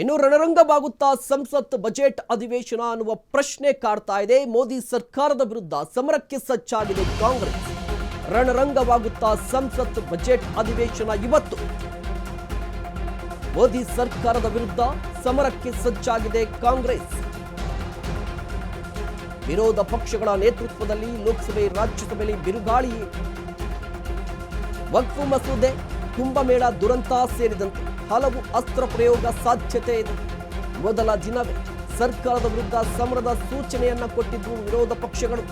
ಇನ್ನು ರಣರಂಗವಾಗುತ್ತಾ ಸಂಸತ್ ಬಜೆಟ್ ಅಧಿವೇಶನ ಅನ್ನುವ ಪ್ರಶ್ನೆ ಕಾಡ್ತಾ ಇದೆ. ಮೋದಿ ಸರ್ಕಾರದ ವಿರುದ್ಧ ಸಮರಕ್ಕೆ ಸಜ್ಜಾಗಿದೆ ಕಾಂಗ್ರೆಸ್. ರಣರಂಗವಾಗುತ್ತಾ ಸಂಸತ್ ಬಜೆಟ್ ಅಧಿವೇಶನ ಇವತ್ತು. ಮೋದಿ ಸರ್ಕಾರದ ವಿರುದ್ಧ ಸಮರಕ್ಕೆ ಸಜ್ಜಾಗಿದೆ ಕಾಂಗ್ರೆಸ್. ವಿರೋಧ ಪಕ್ಷಗಳ ನೇತೃತ್ವದಲ್ಲಿ ಲೋಕಸಭೆ ರಾಜ್ಯಸಭೆಯಲ್ಲಿ ಬಿರುಗಾಳಿ. ವಕ್ಫ್ ಮಸೂದೆ, ಕುಂಭಮೇಳ ದುರಂತ ಸೇರಿದಂತೆ ಹಲವು ಅಸ್ತ್ರ ಪ್ರಯೋಗ ಸಾಧ್ಯತೆ ಇದೆ. ಮೊದಲ ದಿನವೇ ಸರ್ಕಾರದ ವಿರುದ್ಧ ಸಮರದ ಸೂಚನೆಯನ್ನ ಕೊಟ್ಟಿದ್ರು ವಿರೋಧ ಪಕ್ಷಗಳು.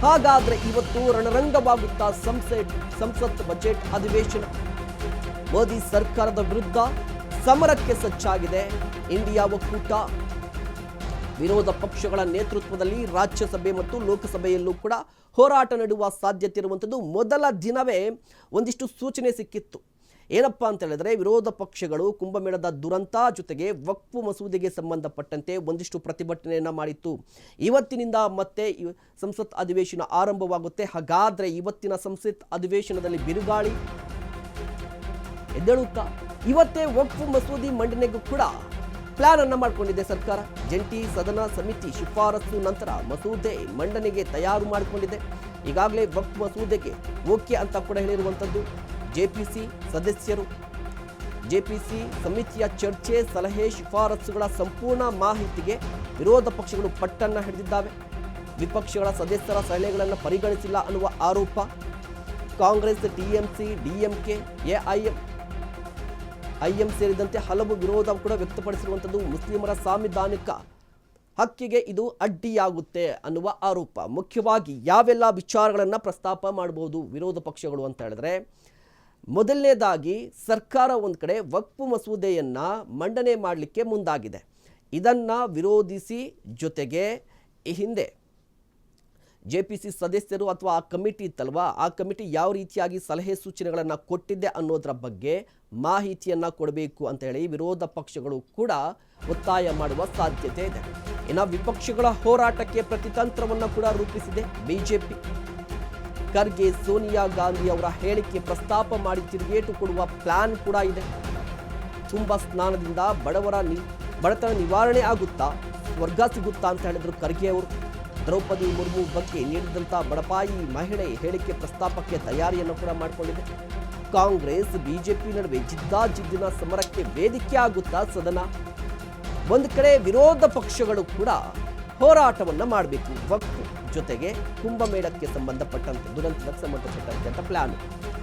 ಹಾಗಾದ್ರೆ ಇವತ್ತು ರಣರಂಗವಾಗುತ್ತಾ ಸಂಸತ್ ಬಜೆಟ್ ಅಧಿವೇಶನ. ಮೋದಿ ಸರ್ಕಾರದ ವಿರುದ್ಧ ಸಮರಕ್ಕೆ ಸಜ್ಜಾಗಿದೆ ಇಂಡಿಯಾ ಒಕ್ಕೂಟ. ವಿರೋಧ ಪಕ್ಷಗಳ ನೇತೃತ್ವದಲ್ಲಿ ರಾಜ್ಯಸಭೆ ಮತ್ತು ಲೋಕಸಭೆಯಲ್ಲೂ ಕೂಡ ಹೋರಾಟ ನಡೆಯುವ ಸಾಧ್ಯತೆ ಇರುವಂಥದ್ದು. ಮೊದಲ ದಿನವೇ ಒಂದಿಷ್ಟು ಸೂಚನೆ ಸಿಕ್ಕಿತ್ತು. ಏನಪ್ಪಾ ಅಂತ ಹೇಳಿದ್ರೆ, ವಿರೋಧ ಪಕ್ಷಗಳು ಕುಂಭಮೇಳದ ದುರಂತ ಜೊತೆಗೆ ವಕ್ಫ್ ಮಸೂದೆಗೆ ಸಂಬಂಧಪಟ್ಟಂತೆ ಒಂದಿಷ್ಟು ಪ್ರತಿಭಟನೆಯನ್ನ ಮಾಡಿತ್ತು. ಇವತ್ತಿನಿಂದ ಮತ್ತೆ ಸಂಸತ್ ಅಧಿವೇಶನ ಆರಂಭವಾಗುತ್ತೆ. ಹಾಗಾದ್ರೆ ಇವತ್ತಿನ ಸಂಸತ್ ಅಧಿವೇಶನದಲ್ಲಿ ಬಿರುಗಾಳಿ ಎದ್ದೇಳುತ್ತಾ ಇವತ್ತೇ ವಕ್ಫ್ ಮಸೂದೆ ಮಂಡನೆಗೂ ಕೂಡ ಪ್ಲಾನ್ ಅನ್ನ ಮಾಡಿಕೊಂಡಿದೆ ಸರ್ಕಾರ. ಜಂಟಿ ಸದನ ಸಮಿತಿ ಶಿಫಾರಸು ನಂತರ ಮಸೂದೆ ಮಂಡನೆಗೆ ತಯಾರು ಮಾಡಿಕೊಂಡಿದೆ. ಈಗಾಗಲೇ ವಕ್ಫ್ ಮಸೂದೆಗೆ ಓಕೆ ಅಂತ ಕೂಡ ಹೇಳಿರುವಂಥದ್ದು ಜೆಪಿಸಿ ಸದಸ್ಯರು. ಜೆಪಿಸಿ ಸಮಿತಿಯ ಚರ್ಚೆ, ಸಲಹೆ, ಶಿಫಾರಸುಗಳ ಸಂಪೂರ್ಣ ಮಾಹಿತಿಗೆ ವಿರೋಧ ಪಕ್ಷಗಳು ಪಟ್ಟನ್ನ ಹಿಡಿದಿದ್ದಾವೆ. ವಿಪಕ್ಷಗಳ ಸದಸ್ಯರ ಸಲಹೆಗಳನ್ನು ಪರಿಗಣಿಸಿಲ್ಲ ಅನ್ನುವ ಆರೋಪ. ಕಾಂಗ್ರೆಸ್, ಟಿಎಂಸಿ, ಡಿಎಂಕೆ, ಐಎಂ ಸೇರಿದಂತೆ ಹಲವು ವಿರೋಧ ಕೂಡ ವ್ಯಕ್ತಪಡಿಸಿರುವಂಥದ್ದು. ಮುಸ್ಲಿಮರ ಸಾಂವಿಧಾನಿಕ ಹಕ್ಕಿಗೆ ಇದು ಅಡ್ಡಿಯಾಗುತ್ತೆ ಅನ್ನುವ ಆರೋಪ. ಮುಖ್ಯವಾಗಿ ಯಾವೆಲ್ಲ ವಿಚಾರಗಳನ್ನು ಪ್ರಸ್ತಾಪ ಮಾಡಬಹುದು ವಿರೋಧ ಪಕ್ಷಗಳು ಅಂತ ಹೇಳಿದ್ರೆ, ಮೊದಲನೇದಾಗಿ ಸರ್ಕಾರ ಒಂದು ಕಡೆ ವಕ್ಫ್ ಮಸೂದೆಯನ್ನ ಮಂಡನೆ ಮಾಡಲಿಕ್ಕೆ ಮುಂದಾಗಿದೆ. ಇದನ್ನ ವಿರೋಧಿಸಿ ಜೊತೆಗೆ ಈ ಹಿಂದೆ ಜೆಪಿಸಿ ಸದಸ್ಯರು ಅಥವಾ ಆ ಕಮಿಟಿ ಇತ್ತಲ್ವಾ, ಆ ಕಮಿಟಿ ಯಾವ ರೀತಿಯಾಗಿ ಸಲಹೆ ಸೂಚನೆಗಳನ್ನು ಕೊಟ್ಟಿದ್ದೆ ಅನ್ನೋದರ ಬಗ್ಗೆ ಮಾಹಿತಿಯನ್ನ ಕೊಡಬೇಕು ಅಂತ ಹೇಳಿ ವಿರೋಧ ಪಕ್ಷಗಳು ಕೂಡ ಒತ್ತಾಯ ಮಾಡುವ ಸಾಧ್ಯತೆ ಇದೆ. ಇನ್ನು ವಿಪಕ್ಷಗಳ ಹೋರಾಟಕ್ಕೆ ಪ್ರತಿತಂತ್ರವನ್ನು ಕೂಡ ರೂಪಿಸಿದೆ ಬಿಜೆಪಿ. ಖರ್ಗೆ, ಸೋನಿಯಾ ಗಾಂಧಿ ಅವರ ಹೇಳಿಕೆ ಪ್ರಸ್ತಾಪ ಮಾಡಿ ತಿರುಗೇಟು ಕೊಡುವ ಪ್ಲಾನ್ ಕೂಡ ಇದೆ. ಕುಂಭ ಸ್ನಾನದಿಂದ ಬಡತನ ನಿವಾರಣೆ ಆಗುತ್ತಾ, ಸ್ವರ್ಗ ಸಿಗುತ್ತಾ ಅಂತ ಹೇಳಿದ್ರು ಖರ್ಗೆ ಅವರು. ದ್ರೌಪದಿ ಮುರ್ಮು ಬಗ್ಗೆ ನೀಡಿದಂಥ ಬಡಪಾಯಿ ಮಹಿಳೆ ಹೇಳಿಕೆ ಪ್ರಸ್ತಾಪಕ್ಕೆ ತಯಾರಿಯನ್ನು ಕೂಡ ಮಾಡಿಕೊಂಡಿದೆ. ಕಾಂಗ್ರೆಸ್ ಬಿಜೆಪಿ ನಡುವೆ ಜಿದ್ದಾಜಿದ್ದಿನ ಸಮರಕ್ಕೆ ವೇದಿಕೆ ಆಗುತ್ತಾ ಸದನ. ಒಂದು ಕಡೆ ವಿರೋಧ ಪಕ್ಷಗಳು ಕೂಡ ಹೋರಾಟವನ್ನು ಮಾಡಬೇಕು ವಕ್ಫ್ ಜೊತೆಗೆ ಕುಂಭಮೇಳಕ್ಕೆ ಸಂಬಂಧಪಟ್ಟಂತೆ, ದುರಂತಕ್ಕೆ ಸಂಬಂಧಪಟ್ಟಂತೆ ಅಂತ ಪ್ಲಾನ್.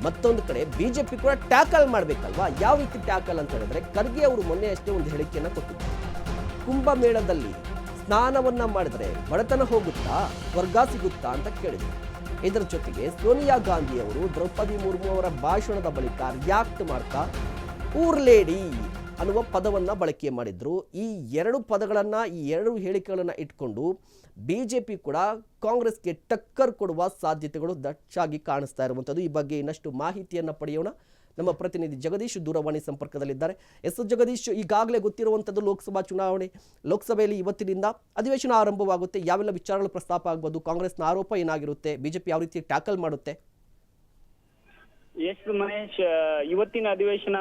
ಮತ್ತೊಂದು ಕಡೆ ಬಿಜೆಪಿ ಕೂಡ ಟ್ಯಾಕಲ್ ಮಾಡಬೇಕಲ್ವಾ. ಯಾವ ರೀತಿ ಟ್ಯಾಕಲ್ ಅಂತ ಹೇಳಿದ್ರೆ, ಖರ್ಗೆ ಅವರು ಮೊನ್ನೆ ಅಷ್ಟೇ ಒಂದು ಹೇಳಿಕೆಯನ್ನು ಕೊಟ್ಟಿದ್ದಾರೆ. ಕುಂಭಮೇಳದಲ್ಲಿ ಸ್ನಾನವನ್ನ ಮಾಡಿದ್ರೆ ಬಡತನ ಹೋಗುತ್ತಾ, ಸ್ವರ್ಗ ಸಿಗುತ್ತಾ ಅಂತ ಕೇಳಿದ್ರು. ಇದರ ಜೊತೆಗೆ ಸೋನಿಯಾ ಗಾಂಧಿ ಅವರು ದ್ರೌಪದಿ ಮುರ್ಮು ಅವರ ಭಾಷಣದ ಬಳಿಕ ರಿಯಾಕ್ಟ್ ಮಾಡ್ತಾ ಊರ್ ಲೇಡಿ ಅನ್ನುವ ಪದವನ್ನ ಬಳಕೆ ಮಾಡಿದ್ರು. ಈ ಎರಡು ಹೇಳಿಕೆಗಳನ್ನ ಇಟ್ಕೊಂಡು ಬಿಜೆಪಿ ಕೂಡ ಕಾಂಗ್ರೆಸ್ಗೆ ಟಕ್ಕರ್ ಕೊಡುವ ಸಾಧ್ಯತೆಗಳು ದಟ್ಟಾಗಿ ಕಾಣಿಸ್ತಾ ಇರುವಂಥದ್ದು. ಈ ಬಗ್ಗೆ ಇನ್ನಷ್ಟು ಮಾಹಿತಿಯನ್ನು ಪಡೆಯೋಣ. ನಮ್ಮ ಪ್ರತಿನಿಧಿ ಜಗದೀಶ್ ದೂರವಾಣಿ ಸಂಪರ್ಕದಲ್ಲಿದ್ದಾರೆ. ಜಗದೀಶ್, ಈಗಾಗಲೇ ಗೊತ್ತಿರುವಂಥದ್ದು ಲೋಕಸಭಾ ಚುನಾವಣೆ. ಲೋಕಸಭೆಯಲ್ಲಿ ಇವತ್ತಿನಿಂದ ಅಧಿವೇಶನ ಆರಂಭವಾಗುತ್ತೆ. ಯಾವೆಲ್ಲ ವಿಚಾರಗಳು ಪ್ರಸ್ತಾಪ ಆಗ್ಬೋದು? ಕಾಂಗ್ರೆಸ್ನ ಆರೋಪ ಏನಾಗಿರುತ್ತೆ? ಬಿಜೆಪಿ ಯಾವ ರೀತಿ ಟ್ಯಾಕಲ್ ಮಾಡುತ್ತೆ? ಎಸ್ ಮಹೇಶ್, ಇವತ್ತಿನ ಅಧಿವೇಶನ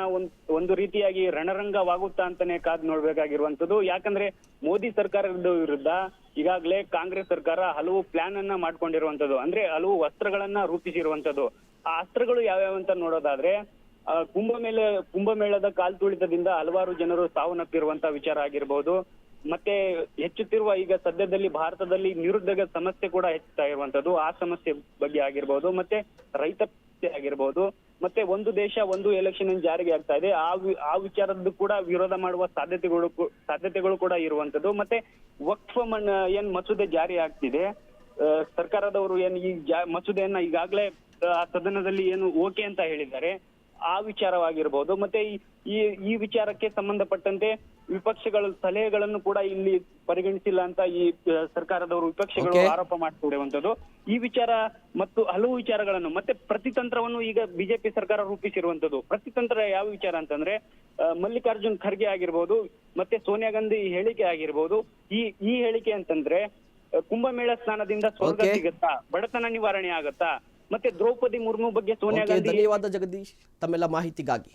ಒಂದು ರೀತಿಯಾಗಿ ರಣರಂಗವಾಗುತ್ತಾ ಅಂತಾನೆ ಕಾದ್ ನೋಡ್ಬೇಕಾಗಿರುವಂತದ್ದು. ಯಾಕಂದ್ರೆ ಮೋದಿ ಸರ್ಕಾರದ ವಿರುದ್ಧ ಈಗಾಗಲೇ ಕಾಂಗ್ರೆಸ್ ಸರ್ಕಾರ ಹಲವು ಪ್ಲಾನ್ ಅನ್ನ ಮಾಡ್ಕೊಂಡಿರುವಂತದ್ದು, ಅಂದ್ರೆ ಹಲವು ಅಸ್ತ್ರಗಳನ್ನ ರೂಪಿಸಿರುವಂತದ್ದು. ಆ ಅಸ್ತ್ರಗಳು ಯಾವ್ಯಾವ ಅಂತ ನೋಡೋದಾದ್ರೆ, ಕುಂಭಮೇಳದ ಕಾಲ್ತುಳಿತದಿಂದ ಹಲವಾರು ಜನರು ಸಾವನ್ನಪ್ಪಿರುವಂತ ವಿಚಾರ ಆಗಿರ್ಬೋದು. ಮತ್ತೆ ಹೆಚ್ಚುತ್ತಿರುವ ಈಗ ಸದ್ಯದಲ್ಲಿ ಭಾರತದಲ್ಲಿ ನಿರುದ್ಯೋಗ ಸಮಸ್ಯೆ ಕೂಡ ಹೆಚ್ಚುತ್ತಾ ಇರುವಂತದ್ದು, ಆ ಸಮಸ್ಯೆ ಬಗ್ಗೆ ಆಗಿರ್ಬೋದು. ಮತ್ತೆ ರೈತ ಆಗಿರ್ಬೋದು. ಮತ್ತೆ ಒಂದು ದೇಶ ಒಂದು ಎಲೆಕ್ಷನ್ ಜಾರಿಗೆ ಆಗ್ತಾ ಇದೆ, ಆ ವಿಚಾರದ್ದು ಕೂಡ ವಿರೋಧ ಮಾಡುವ ಸಾಧ್ಯತೆಗಳು ಕೂಡ ಇರುವಂತದ್ದು. ಮತ್ತೆ ವಕ್ಫ್ ಏನ್ ಮಸೂದೆ ಜಾರಿ ಆಗ್ತಿದೆ, ಸರ್ಕಾರದವರು ಏನ್ ಈ ಮಸೂದೆಯನ್ನ ಈಗಾಗಲೇ ಸದನದಲ್ಲಿ ಏನು ಓಕೆ ಅಂತ ಹೇಳಿದ್ದಾರೆ, ಆ ವಿಚಾರವಾಗಿರ್ಬೋದು. ಮತ್ತೆ ಈ ವಿಚಾರಕ್ಕೆ ಸಂಬಂಧಪಟ್ಟಂತೆ ವಿಪಕ್ಷಗಳ ಸಲಹೆಗಳನ್ನು ಕೂಡ ಇಲ್ಲಿ ಪರಿಗಣಿಸಿಲ್ಲ ಅಂತ ಈ ಸರ್ಕಾರದವರು ವಿಪಕ್ಷಗಳು ಆರೋಪ ಮಾಡ್ತಿರುವಂತದ್ದು. ಈ ವಿಚಾರ ಮತ್ತು ಹಲವು ವಿಚಾರಗಳನ್ನು ಮತ್ತೆ ಪ್ರತಿತಂತ್ರವನ್ನು ಈಗ ಬಿಜೆಪಿ ಸರ್ಕಾರ ರೂಪಿಸಿರುವಂತದ್ದು. ಪ್ರತಿತಂತ್ರ ಯಾವ ವಿಚಾರ ಅಂತಂದ್ರೆ, ಮಲ್ಲಿಕಾರ್ಜುನ್ ಖರ್ಗೆ ಆಗಿರ್ಬೋದು, ಮತ್ತೆ ಸೋನಿಯಾ ಗಾಂಧಿ ಹೇಳಿಕೆ ಆಗಿರ್ಬೋದು. ಈ ಹೇಳಿಕೆ ಅಂತಂದ್ರೆ, ಕುಂಭಮೇಳ ಸ್ನಾನದಿಂದ ಸ್ವರ್ಗ ಸಿಗುತ್ತಾ, ಬಡತನ ನಿವಾರಣೆ ಆಗತ್ತಾ, ಮತ್ತೆ ದ್ರೌಪದಿ ಮುರ್ಮು ಬಗ್ಗೆ ಸೋನಿಯಾ ಗಾಂಧಿ. ಧನ್ಯವಾದ ಜಗದೀಶ್ ತಮ್ಮೆಲ್ಲ ಮಾಹಿತಿಗಾಗಿ.